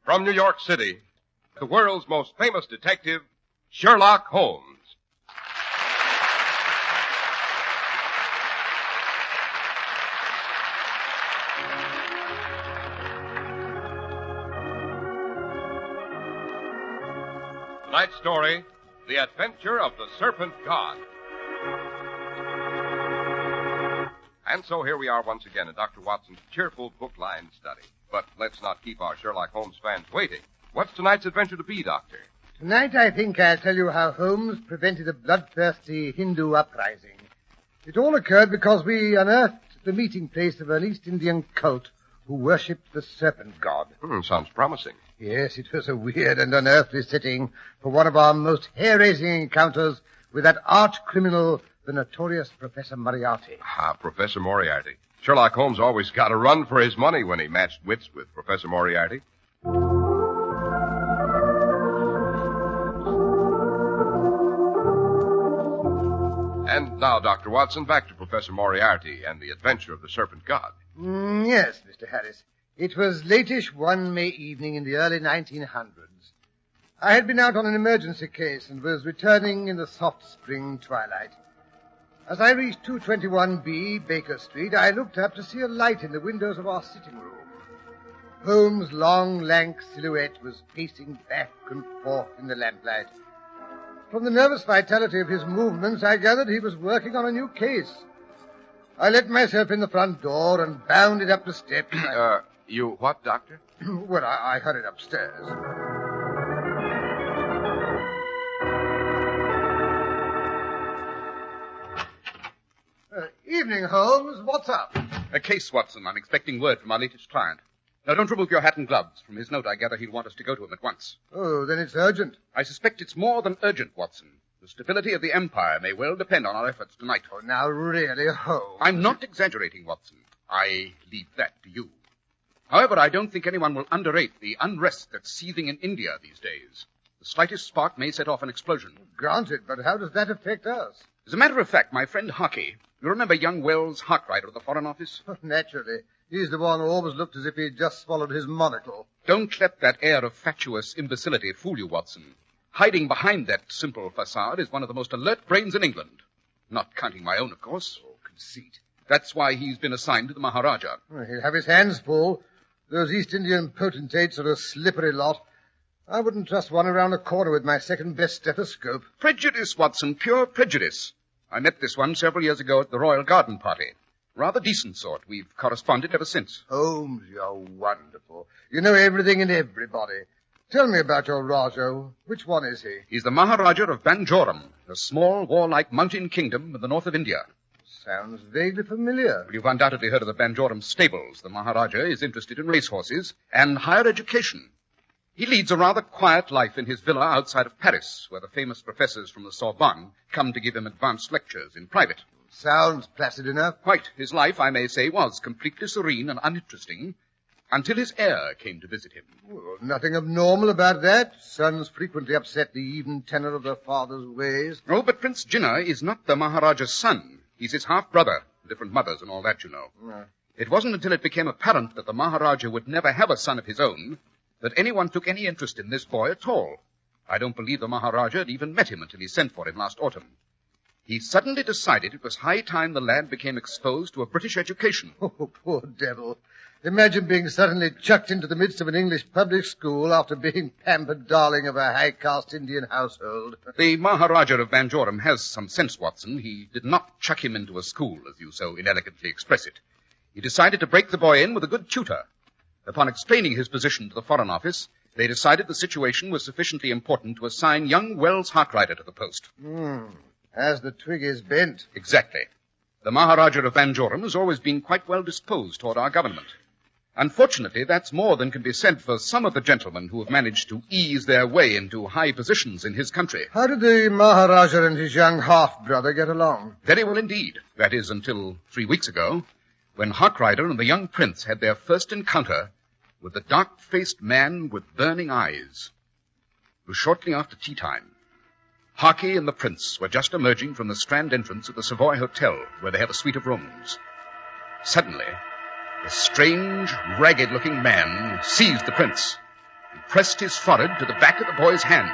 From New York City, the world's most famous detective, Sherlock Holmes. Tonight's story, The Adventure of the Serpent God. And so here we are once again in Dr. Watson's cheerful book-lined study. But let's not keep our Sherlock Holmes fans waiting. What's tonight's adventure to be, Doctor? Tonight I think I'll tell you how Holmes prevented a bloodthirsty Hindu uprising. It all occurred because we unearthed the meeting place of an East Indian cult who worshipped the Serpent God. Sounds promising. Yes, it was a weird and unearthly setting for one of our most hair-raising encounters with that arch-criminal, the notorious Professor Moriarty. Professor Moriarty. Sherlock Holmes always got a run for his money when he matched wits with Professor Moriarty. And now, Dr. Watson, back to Professor Moriarty and the adventure of the Serpent God. Yes, Mr. Harris. It was latish one May evening in the early 1900s. I had been out on an emergency case and was returning in the soft spring twilight. As I reached 221B Baker Street, I looked up to see a light in the windows of our sitting room. Holmes' long, lank silhouette was pacing back and forth in the lamplight. From the nervous vitality of his movements, I gathered he was working on a new case. I let myself in the front door and bounded up the steps. You what, Doctor? Well, I hurried upstairs. Evening, Holmes. What's up? A case, Watson. I'm expecting word from our latest client. Now, don't remove your hat and gloves. From his note, I gather he'll want us to go to him at once. Oh, then it's urgent. I suspect it's more than urgent, Watson. The stability of the Empire may well depend on our efforts tonight. Oh, now, really, Holmes. I'm not exaggerating, Watson. I leave that to you. However, I don't think anyone will underrate the unrest that's seething in India these days. The slightest spark may set off an explosion. Granted, but how does that affect us? As a matter of fact, my friend Harkey, you remember young Wells Harkrider of the Foreign Office? Naturally. He's the one who always looked as if he'd just swallowed his monocle. Don't let that air of fatuous imbecility fool you, Watson. Hiding behind that simple facade is one of the most alert brains in England. Not counting my own, of course. Oh, conceit. That's why he's been assigned to the Maharaja. Well, he'll have his hands full. Those East Indian potentates are a slippery lot. I wouldn't trust one around a corner with my second-best stethoscope. Prejudice, Watson, pure prejudice. I met this one several years ago at the Royal Garden Party. Rather decent sort. We've corresponded ever since. Holmes, you're wonderful. You know everything and everybody. Tell me about your Raja. Which one is he? He's the Maharaja of Banjoram, a small, warlike mountain kingdom in the north of India. Sounds vaguely familiar. Well, you've undoubtedly heard of the Banjoram stables. The Maharaja is interested in racehorses and higher education. He leads a rather quiet life in his villa outside of Paris, where the famous professors from the Sorbonne come to give him advanced lectures in private. Sounds placid enough. Quite. His life, I may say, was completely serene and uninteresting until his heir came to visit him. Well, nothing abnormal about that. Sons frequently upset the even tenor of their father's ways. Oh, but Prince Jinnah is not the Maharaja's son. He's his half-brother, different mothers and all that, you know. Yeah. It wasn't until it became apparent that the Maharaja would never have a son of his own that anyone took any interest in this boy at all. I don't believe the Maharaja had even met him until he sent for him last autumn. He suddenly decided it was high time the lad became exposed to a British education. Oh, poor devil. Imagine being suddenly chucked into the midst of an English public school after being pampered darling of a high-caste Indian household. The Maharaja of Banjoram has some sense, Watson. He did not chuck him into a school, as you so inelegantly express it. He decided to break the boy in with a good tutor. Upon explaining his position to the Foreign Office, they decided the situation was sufficiently important to assign young Wells Harkrider to the post. As the twig is bent. Exactly. The Maharaja of Banjoram has always been quite well disposed toward our government. Unfortunately, that's more than can be said for some of the gentlemen who have managed to ease their way into high positions in his country. How did the Maharaja and his young half-brother get along? Very well indeed. That is, until 3 weeks ago, when Harkrider and the young prince had their first encounter with the dark-faced man with burning eyes. It was shortly after tea time. Harkey and the prince were just emerging from the Strand entrance of the Savoy Hotel, where they have a suite of rooms. Suddenly, a strange, ragged-looking man seized the prince. He pressed his forehead to the back of the boy's hand.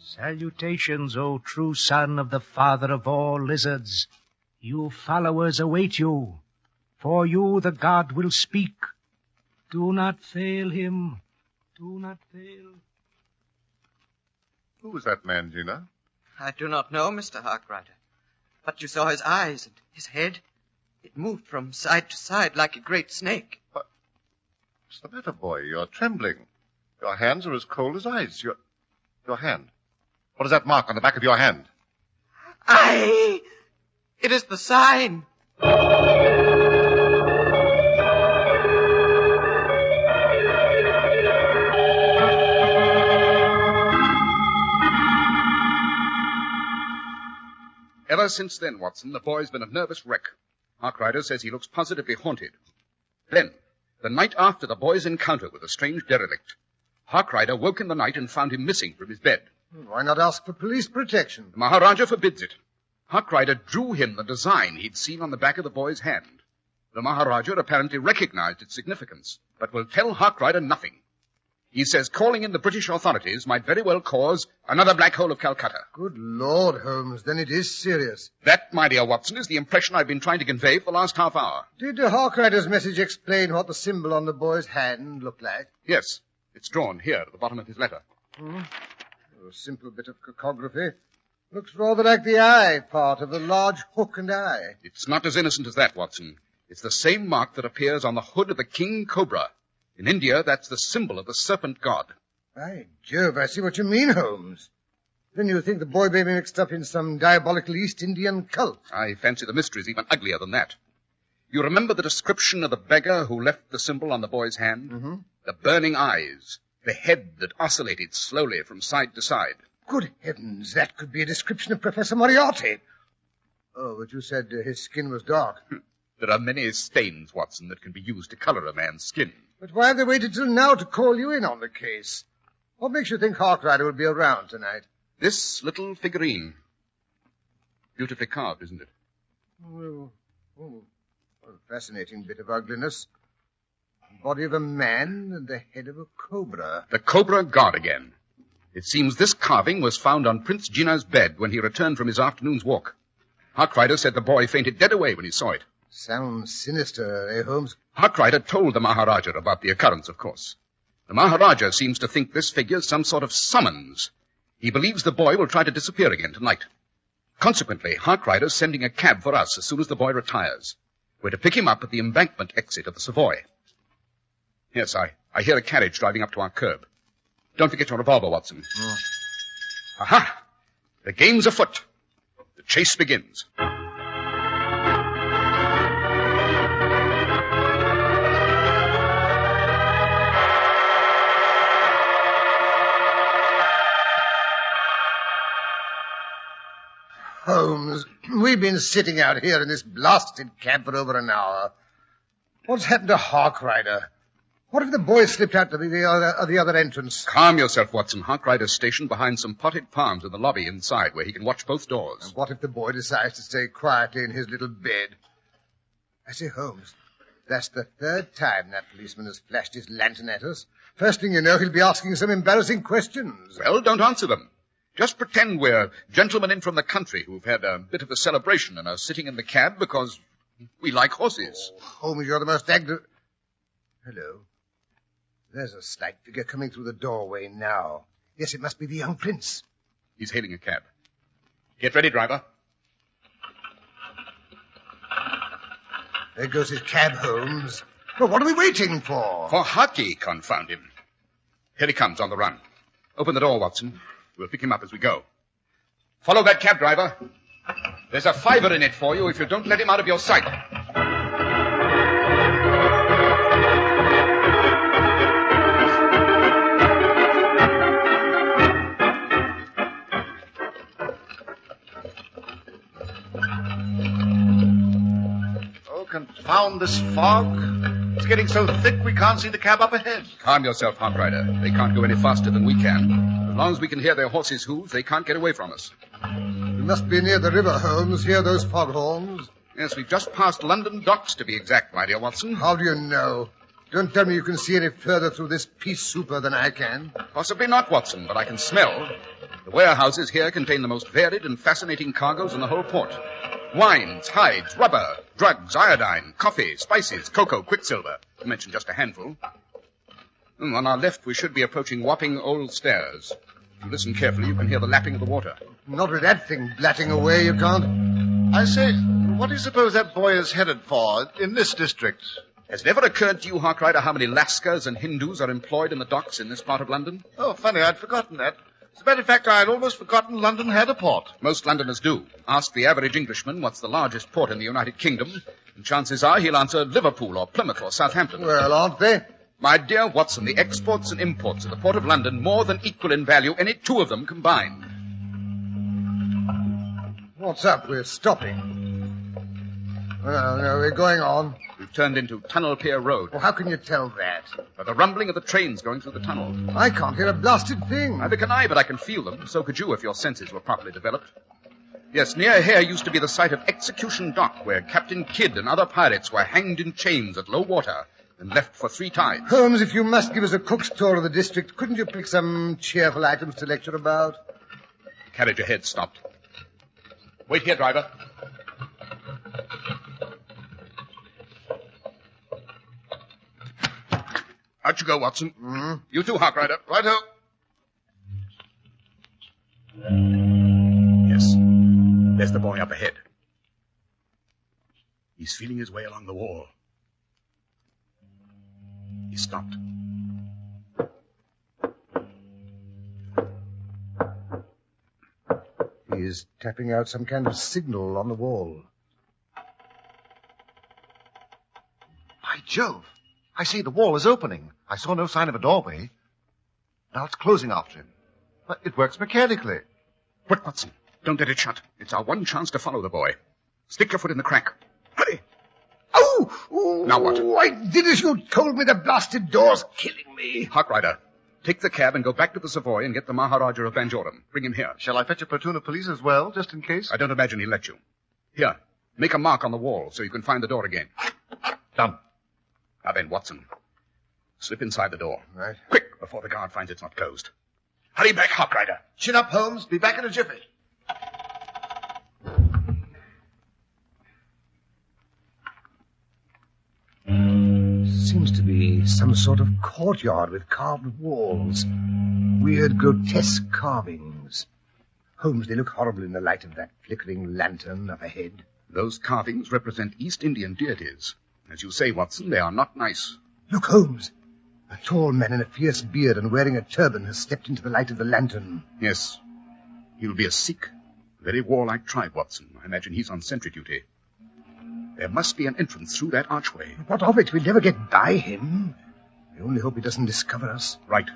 Salutations, O true son of the father of all lizards. You followers await you. For you the god will speak. Do not fail him. Do not fail. Who was that man, Gina? I do not know, Mr. Harkrider. But you saw his eyes and his head. It moved from side to side like a great snake. What's the matter, boy? You're trembling. Your hands are as cold as ice. Your hand. What is that mark on the back of your hand? It is the sign. Ever since then, Watson, the boy's been a nervous wreck. Harkrider says he looks positively haunted. Then, the night after the boy's encounter with a strange derelict, Harkrider woke in the night and found him missing from his bed. Why not ask for police protection? The Maharaja forbids it. Harkrider drew him the design he'd seen on the back of the boy's hand. The Maharaja apparently recognized its significance, but will tell Harkrider nothing. He says calling in the British authorities might very well cause another black hole of Calcutta. Good Lord, Holmes, then it is serious. That, my dear Watson, is the impression I've been trying to convey for the last half hour. Did Harkrider's message explain what the symbol on the boy's hand looked like? Yes, it's drawn here at the bottom of his letter. A simple bit of cacography. Looks rather like the eye part of the large hook and eye. It's not as innocent as that, Watson. It's the same mark that appears on the hood of the king cobra. In India, that's the symbol of the serpent god. By Jove, I see what you mean, Holmes. Then you think the boy may be mixed up in some diabolical East Indian cult. I fancy the mystery's even uglier than that. You remember the description of the beggar who left the symbol on the boy's hand? Mm-hmm. The burning eyes, the head that oscillated slowly from side to side. Good heavens, that could be a description of Professor Moriarty. Oh, but you said his skin was dark. There are many stains, Watson, that can be used to color a man's skin. But why have they waited till now to call you in on the case? What makes you think Harkrider will be around tonight? This little figurine. Beautifully carved, isn't it? A fascinating bit of ugliness. The body of a man and the head of a cobra. The cobra god again. It seems this carving was found on Prince Jinnah's bed when he returned from his afternoon's walk. Harkrider said the boy fainted dead away when he saw it. Sounds sinister, eh, Holmes? Harkrider told the Maharaja about the occurrence, of course. The Maharaja seems to think this figure's some sort of summons. He believes the boy will try to disappear again tonight. Consequently, Harkrider's sending a cab for us as soon as the boy retires. We're to pick him up at the embankment exit of the Savoy. Yes, I hear a carriage driving up to our curb. Don't forget your revolver, Watson. Aha! The game's afoot. The chase begins. Holmes, we've been sitting out here in this blasted cab for over an hour. What's happened to Harkrider? What if the boy slipped out to the other entrance? Calm yourself, Watson. Harkrider's stationed behind some potted palms in the lobby inside, where he can watch both doors. And what if the boy decides to stay quietly in his little bed? I say, Holmes, that's the third time that policeman has flashed his lantern at us. First thing you know, he'll be asking some embarrassing questions. Well, don't answer them. Just pretend we're gentlemen in from the country who've had a bit of a celebration and are sitting in the cab because we like horses. Oh, Holmes, you're the most Hello. There's a slight figure coming through the doorway now. Yes, it must be the young prince. He's hailing a cab. Get ready, driver. There goes his cab, Holmes. Well, what are we waiting for? For Harky, confound him. Here he comes on the run. Open the door, Watson. We'll pick him up as we go. Follow that cab, driver. There's a $5 in it for you if you don't let him out of your sight. Confound this fog. It's getting so thick we can't see the cab up ahead. Calm yourself, Hawk Rider. They can't go any faster than we can. As long as we can hear their horses' hooves, they can't get away from us. We must be near the river, Holmes. Hear those foghorns? Yes, we've just passed London docks, to be exact, my dear Watson. How do you know? Don't tell me you can see any further through this pea souper than I can. Possibly not, Watson, but I can smell. The warehouses here contain the most varied and fascinating cargoes in the whole port. Wines, hides, rubber, drugs, iodine, coffee, spices, cocoa, quicksilver, to mention just a handful. On our left, we should be approaching Wapping Old Stairs. If you listen carefully, you can hear the lapping of the water. Not with that thing blatting away, you can't. I say, what do you suppose that boy is headed for in this district? Has it ever occurred to you, Hawk Rider, how many Lascars and Hindus are employed in the docks in this part of London? Oh, funny, I'd forgotten that. As a matter of fact, I'd almost forgotten London had a port. Most Londoners do. Ask the average Englishman what's the largest port in the United Kingdom, and chances are he'll answer Liverpool or Plymouth or Southampton. Well, aren't they? My dear Watson, the exports and imports of the Port of London more than equal in value any two of them combined. What's up? We're stopping. Well, no, we're going on. We've turned into Tunnel Pier Road. Well, how can you tell that? By the rumbling of the trains going through the tunnel. I can't hear a blasted thing. Neither can I, but I can feel them. So could you if your senses were properly developed. Yes, near here used to be the site of Execution Dock, where Captain Kidd and other pirates were hanged in chains at low water and left for 3 tides. Holmes, if you must give us a cook's tour of the district, couldn't you pick some cheerful items to lecture about? The carriage ahead stopped. Wait here, driver. Out you go, Watson. Mm-hmm. You too, Hawk Rider. Righto. Yes. There's the boy up ahead. He's feeling his way along the wall. He stopped. He is tapping out some kind of signal on the wall. By Jove. I say, the wall is opening. I saw no sign of a doorway. Now it's closing after him. But it works mechanically. Quick, Watson. Don't let it shut. It's our one chance to follow the boy. Stick your foot in the crack. Hurry. Oh! Now what? I did as you told me. The blasted door's killing me. Hawk Rider, take the cab and go back to the Savoy and get the Maharaja of Banjoram. Bring him here. Shall I fetch a platoon of police as well, just in case? I don't imagine he'll let you. Here, make a mark on the wall so you can find the door again. Done. Now then, Watson, slip inside the door. Right. Quick, before the guard finds it's not closed. Hurry back, Hawk Rider. Chin up, Holmes. Be back in a jiffy. Seems to be some sort of courtyard with carved walls. Weird, grotesque carvings. Holmes, they look horrible in the light of that flickering lantern up ahead. Those carvings represent East Indian deities. As you say, Watson, they are not nice. Look, Holmes. A tall man in a fierce beard and wearing a turban has stepped into the light of the lantern. Yes. He'll be a Sikh. A very warlike tribe, Watson. I imagine he's on sentry duty. There must be an entrance through that archway. What of it? We'll never get by him. I only hope he doesn't discover us. Right.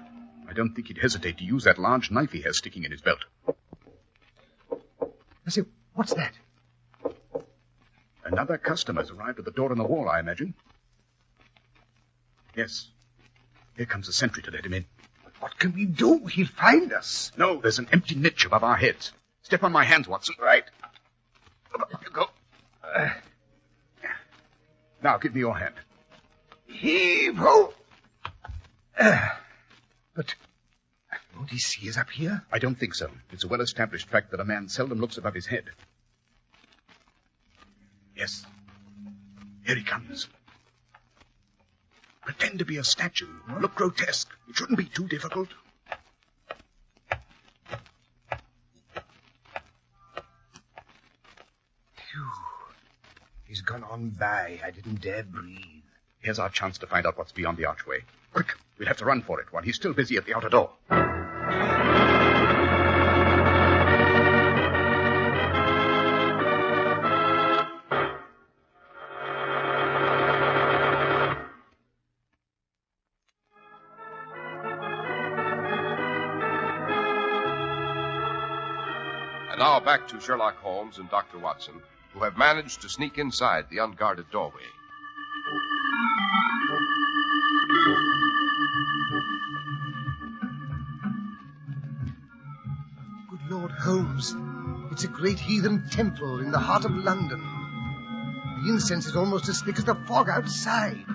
I don't think he'd hesitate to use that large knife he has sticking in his belt. I say, what's that? Another customer's arrived at the door in the wall, I imagine. Yes. Here comes the sentry to let him in. What can we do? He'll find us. No, there's an empty niche above our heads. Step on my hands, Watson. Right. Up you go. Now, give me your hand. Heave-ho! But won't he see us up here? I don't think so. It's a well-established fact that a man seldom looks above his head. Yes. Here he comes. Pretend to be a statue. Look grotesque. It shouldn't be too difficult. Phew. He's gone on by. I didn't dare breathe. Here's our chance to find out what's beyond the archway. Quick, we'll have to run for it while he's still busy at the outer door. And now back to Sherlock Holmes and Dr. Watson, who have managed to sneak inside the unguarded doorway. Good Lord, Holmes. It's a great heathen temple in the heart of London. The incense is almost as thick as the fog outside.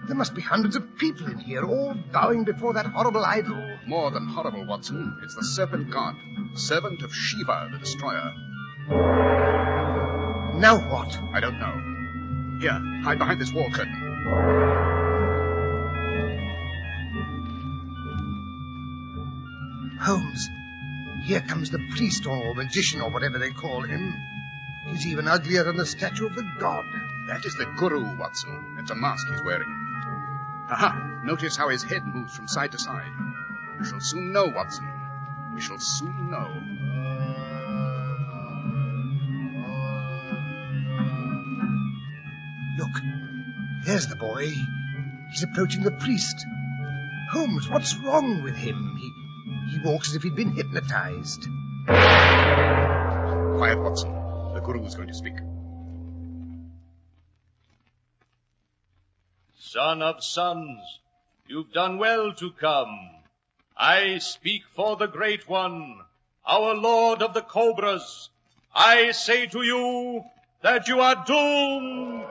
There must be hundreds of people in here, all bowing before that horrible idol. More than horrible, Watson. It's the Serpent God, servant of Shiva, the destroyer. Now what? I don't know. Here, hide behind this wall curtain. Holmes, here comes the priest or magician or whatever they call him. He's even uglier than the statue of the god. That is the Guru, Watson. It's a mask he's wearing. Aha! Notice how his head moves from side to side. We shall soon know, Watson. We shall soon know. Look, there's the boy. He's approaching the priest. Holmes, what's wrong with him? He walks as if he'd been hypnotized. Quiet, Watson. The Guru is going to speak. Son of sons, you've done well to come. I speak for the Great One, our Lord of the Cobras. I say to you that you are doomed.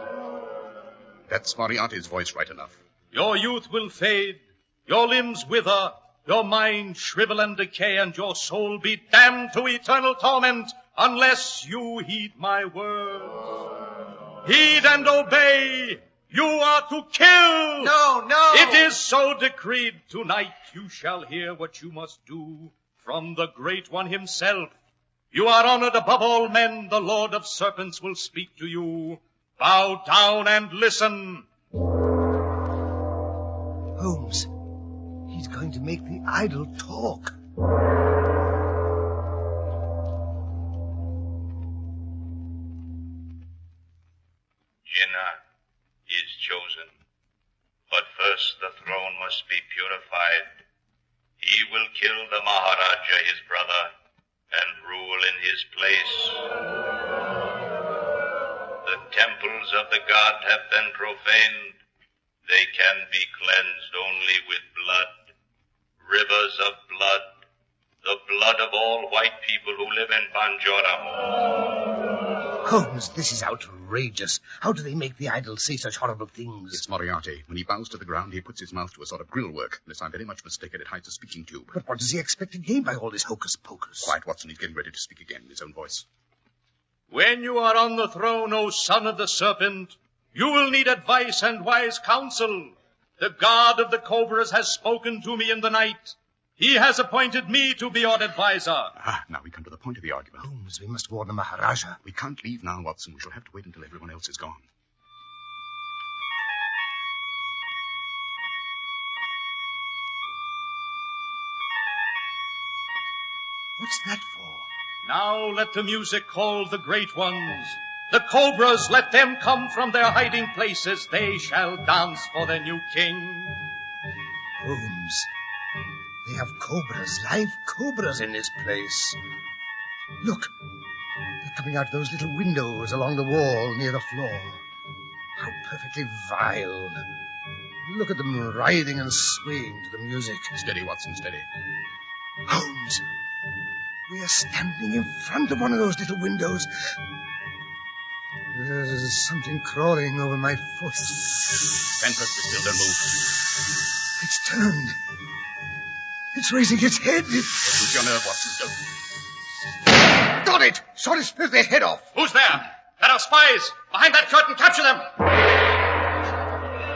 That's Moriarty's voice right enough. Your youth will fade, your limbs wither, your mind shrivel and decay, and your soul be damned to eternal torment unless you heed my words. Heed and obey. You are to kill! No! It is so decreed. Tonight you shall hear what you must do from the Great One himself. You are honored above all men. The Lord of Serpents will speak to you. Bow down and listen. Holmes, he's going to make the idol talk. Jinnah is chosen, but first the throne must be purified. He will kill the Maharaja, his brother, and rule in his place. The temples of the god have been profaned. They can be cleansed only with blood, rivers of blood, the blood of all white people who live in Banjoram. Holmes, this is outrageous. How do they make the idol say such horrible things? It's Moriarty. When he bows to the ground, he puts his mouth to a sort of grill work. Unless I'm very much mistaken, it hides a speaking tube. But what does he expect to gain by all this hocus-pocus? Quiet, Watson. He's getting ready to speak again in his own voice. When you are on the throne, O son of the serpent, you will need advice and wise counsel. The god of the Cobras has spoken to me in the night. He has appointed me to be your advisor. Now we come to the point of the argument. Holmes, we must warn the Maharaja. We can't leave now, Watson. We shall have to wait until everyone else is gone. What's that for? Now let the music call the great ones. The Cobras, let them come from their hiding places. They shall dance for their new king. Holmes, they have cobras, live cobras in this place. Look, they're coming out those little windows along the wall near the floor. How perfectly vile. Look at them writhing and swaying to the music. Steady, Watson, steady. Holmes, we are standing in front of one of those little windows. There's something crawling over my foot. Stand perfectly still, don't move. It's turned. It's raising its head. Don't lose your nerve, Watson. Don't. Got it! Shot its filthy head off. Who's there? There are spies. Behind that curtain, capture them.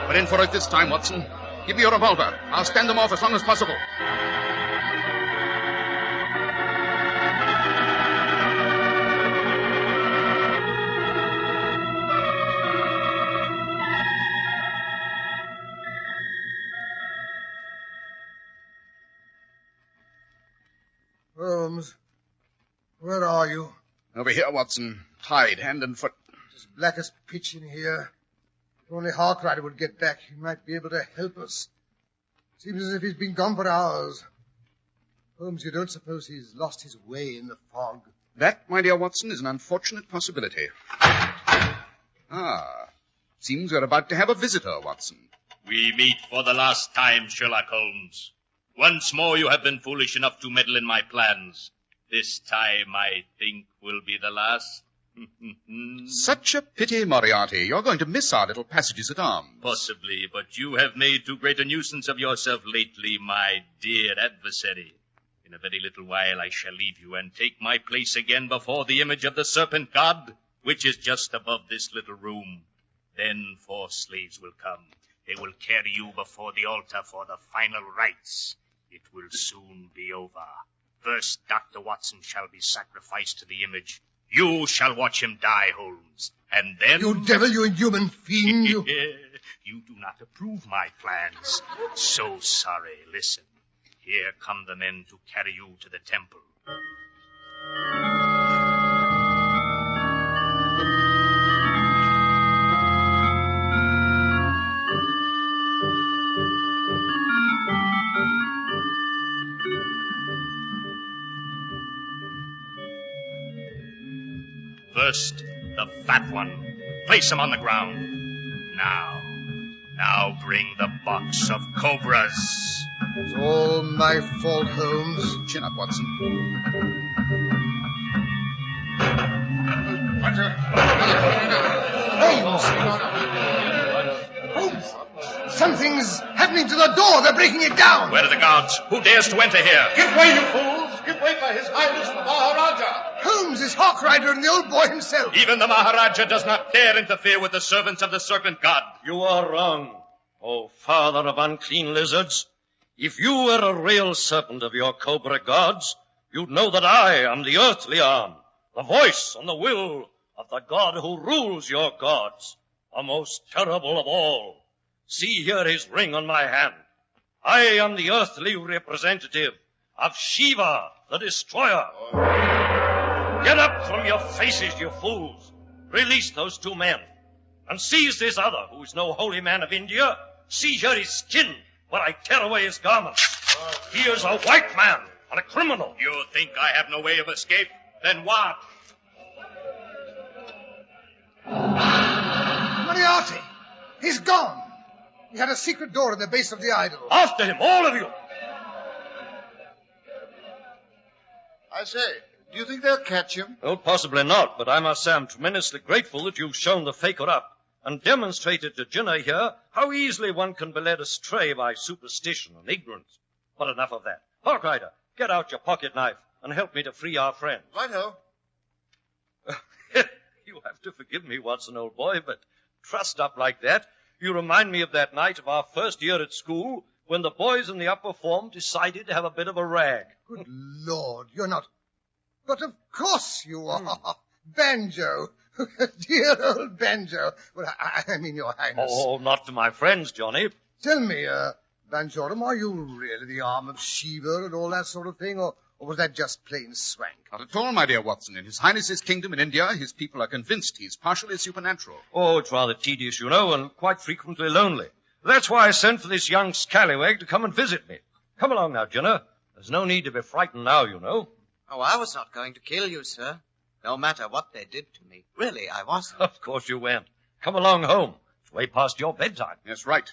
We're in for it this time, Watson. Give me your revolver. I'll stand them off as long as possible. Holmes, where are you? Over here, Watson. Tied, hand and foot. It's as black as pitch in here. If only Harkrider would get back, he might be able to help us. Seems as if he's been gone for hours. Holmes, you don't suppose he's lost his way in the fog? That, my dear Watson, is an unfortunate possibility. Seems we're about to have a visitor, Watson. We meet for the last time, Sherlock Holmes. Once more you have been foolish enough to meddle in my plans. This time, I think, will be the last. Such a pity, Moriarty. You're going to miss our little passages at arms. Possibly, but you have made too great a nuisance of yourself lately, my dear adversary. In a very little while I shall leave you and take my place again before the image of the Serpent God, which is just above this little room. Then 4 slaves will come. They will carry you before the altar for the final rites. It will soon be over. First, Dr. Watson shall be sacrificed to the image. You shall watch him die, Holmes. And then... You devil, you inhuman fiend, you... You do not approve my plans. So sorry. Listen. Here come the men to carry you to the temple. First, the fat one. Place him on the ground. Now bring the box of cobras. It's all my fault, Holmes. Chin up, Watson. Holmes! Something's happening to the door. They're breaking it down. Where are the guards? Who dares to enter here? Give way, you fools! Give way for His Highness the Maharaja! Holmes is Hawk Rider and the old boy himself. Even the Maharaja does not dare interfere with the servants of the Serpent God. You are wrong, O father of unclean lizards. If you were a real serpent of your cobra gods, you'd know that I am the earthly arm, the voice and the will of the god who rules your gods, the most terrible of all. See here his ring on my hand. I am the earthly representative of Shiva, the destroyer. Get up from your faces, you fools. Release those 2 men. And seize this other, who is no holy man of India. Seize his skin, while I tear away his garments. He is a white man and a criminal. You think I have no way of escape? Then what? Moriarty! He's gone. He had a secret door at the base of the idol. After him, all of you! I say, do you think they'll catch him? Oh, possibly not, but I must say I'm tremendously grateful that you've shown the faker up and demonstrated to Jinnah here how easily one can be led astray by superstition and ignorance. But enough of that. Hawk Rider, get out your pocket knife and help me to free our friend. Righto. You have to forgive me, Watson, old boy, but trussed up like that, you remind me of that night of our first year at school when the boys in the upper form decided to have a bit of a rag. Good Lord, you're not... But of course you are. Banjo. Dear old Banjo. Well, I mean, Your Highness. Oh, not to my friends, Johnny. Tell me, Banjorum, are you really the arm of Shiva and all that sort of thing, or was that just plain swank? Not at all, my dear Watson. In His Highness's kingdom in India, his people are convinced he's partially supernatural. Oh, it's rather tedious, you know, and quite frequently lonely. That's why I sent for this young scallywag to come and visit me. Come along now, Jinnah. There's no need to be frightened now, you know. Oh, I was not going to kill you, sir. No matter what they did to me. Really, I wasn't. Of course you went. Come along home. It's way past your bedtime. Yes, right.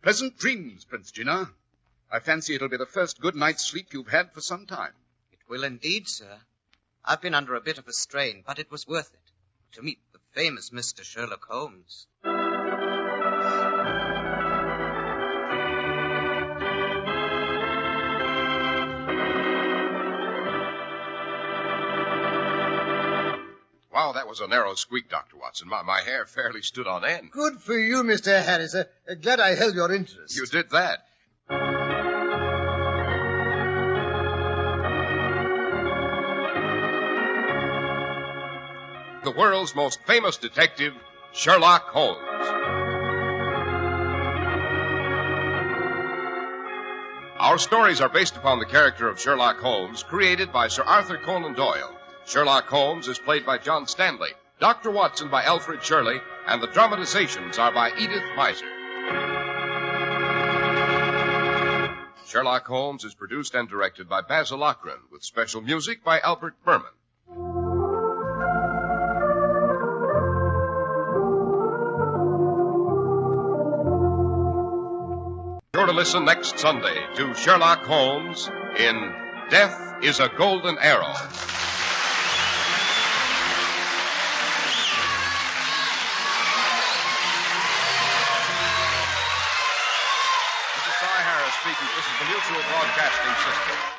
Pleasant dreams, Prince Jinnah. I fancy it'll be the first good night's sleep you've had for some time. It will indeed, sir. I've been under a bit of a strain, but it was worth it. To meet the famous Mr. Sherlock Holmes. Wow, that was a narrow squeak, Dr. Watson. My hair fairly stood on end. Good for you, Mr. Harris. Glad I held your interest. You did that. The world's most famous detective, Sherlock Holmes. Our stories are based upon the character of Sherlock Holmes, created by Sir Arthur Conan Doyle. Sherlock Holmes is played by John Stanley, Dr. Watson by Alfred Shirley, and the dramatizations are by Edith Meiser. Sherlock Holmes is produced and directed by Basil Lochran, with special music by Albert Berman. to listen next Sunday to Sherlock Holmes in Death is a Golden Arrow. This is Cy Harris speaking. This is the Mutual Broadcasting System.